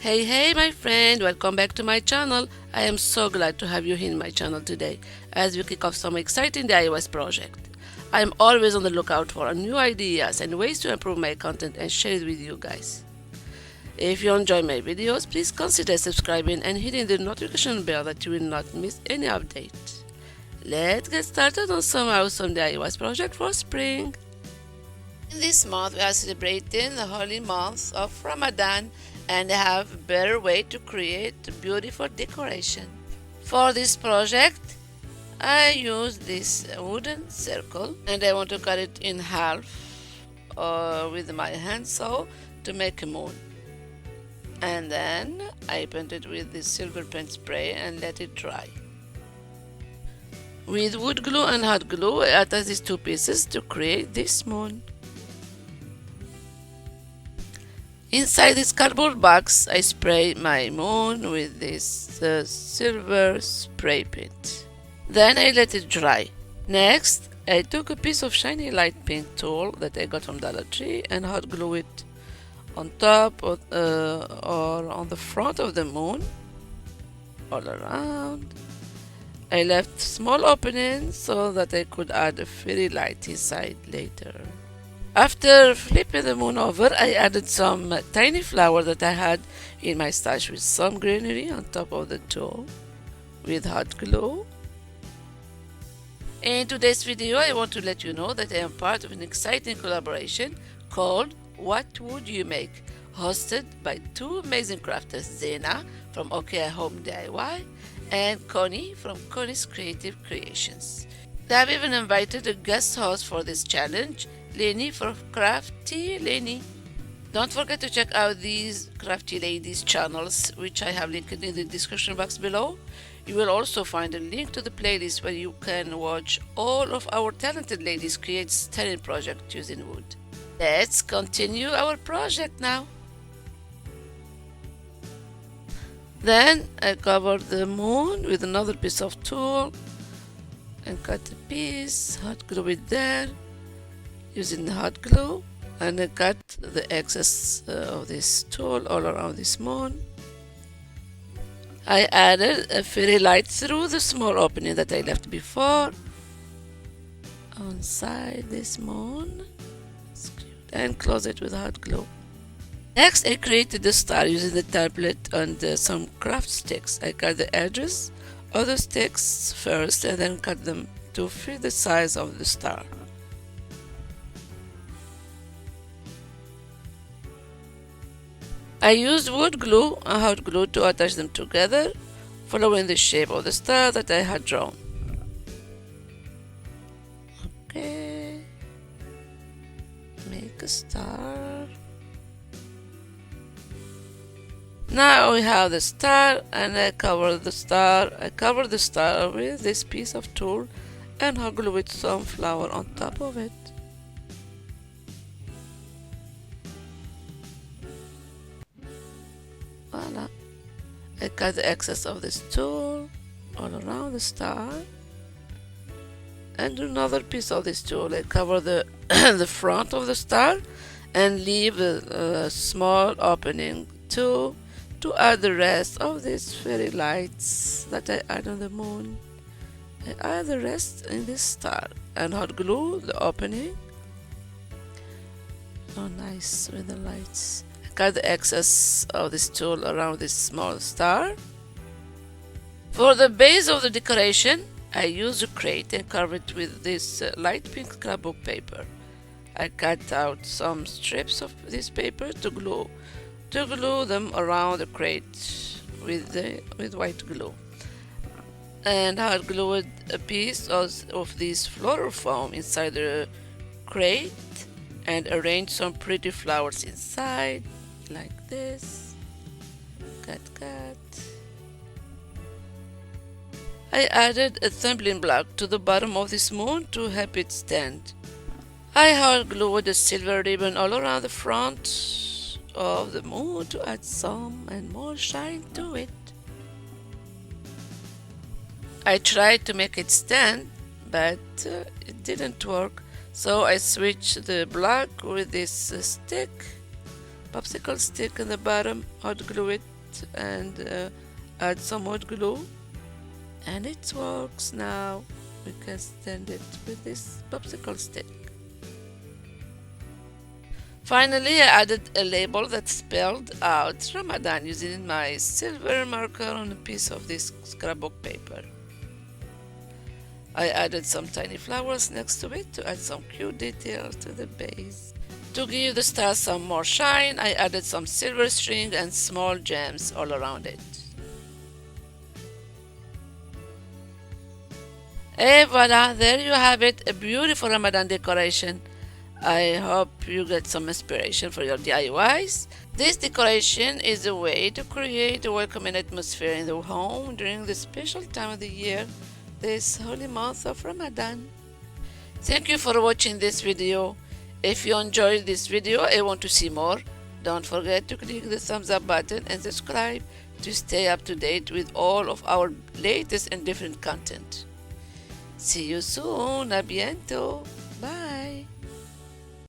Hey my friend, welcome back to my channel. I am so glad to have you in my channel today as we kick off some exciting DIY project. I am always on the lookout for new ideas and ways to improve my content and share it with you guys. If you enjoy my videos, please consider subscribing and hitting the notification bell that you will not miss any update. Let's get started on some awesome DIY project for spring. In this month we are celebrating the holy month of Ramadan and have a better way to create a beautiful decoration. For this project I use this wooden circle and I want to cut it in half with my hand saw to make a moon. And then I paint it with this silver paint spray and let it dry. With wood glue and hot glue I attach these two pieces to create this moon. Inside this cardboard box, I spray my moon with this silver spray paint. Then I let it dry. Next, I took a piece of shiny light paint tool that I got from Dollar Tree and hot glue it on top or on the front of the moon, all around. I left small openings so that I could add a fairy light inside later. After flipping the moon over, I added some tiny flowers that I had in my stash with some greenery on top of the tool with hot glue. In today's video, I want to let you know that I am part of an exciting collaboration called What Would You Make? Hosted by two amazing crafters, Zana from OK Home DIY and Connie from Connie's Creative Creations. They have even invited a guest host for this challenge, Leeny from Crafty Leeny. Don't forget to check out these crafty ladies channels, which I have linked in the description box below. You will also find a link to the playlist where you can watch all of our talented ladies create stunning projects using wood. Let's continue our project now. Then I cover the moon with another piece of tool and cut a piece, hot glue it there using the hot glue, and I cut the excess of this tool all around this moon. I added a fairy light through the small opening that I left before inside this moon and close it with hot glue. Next I created the star using the tablet and some craft sticks. I cut the edges of the sticks first and then cut them to fit the size of the star. I used wood glue and hot glue to attach them together, following the shape of the star that I had drawn. Okay, make a star. Now we have the star and I cover the star. I cover the star with this piece of tool and hot glue with some flower on top of it. Voila. I cut the excess of this tool all around the star and another piece of this tool. I cover the the front of the star and leave a small opening to add the rest of these fairy lights that I add on the moon. I add the rest in this star and hot glue the opening. Oh, nice with the lights. I cut the excess of this tool around this small star. For the base of the decoration, I used a crate and covered it with this light pink scrapbook paper. I cut out some strips of this paper to glue them around the crate with white glue, and hot glued a piece of this floral foam inside the crate and arranged some pretty flowers inside like this. Cut. I added a tumbling block to the bottom of this moon to help it stand. I hot glued a silver ribbon all around the front of the moon to add some and more shine to it. I tried to make it stand, but it didn't work, so I switched the block with this stick popsicle stick in the bottom, hot glue it and add some hot glue, and it works now. We can stand it with this popsicle stick. Finally, I added a label that spelled out Ramadan using my silver marker on a piece of this scrapbook paper. I added some tiny flowers next to it to add some cute detail to the base. To give the star some more shine, I added some silver string and small gems all around it. Et voila, there you have it, a beautiful Ramadan decoration. I hope you get some inspiration for your DIYs. This decoration is a way to create a welcoming atmosphere in the home during the special time of the year, this holy month of Ramadan. Thank you for watching this video. If you enjoyed this video and want to see more, don't forget to click the thumbs up button and subscribe to stay up to date with all of our latest and different content. See you soon, a bientôt!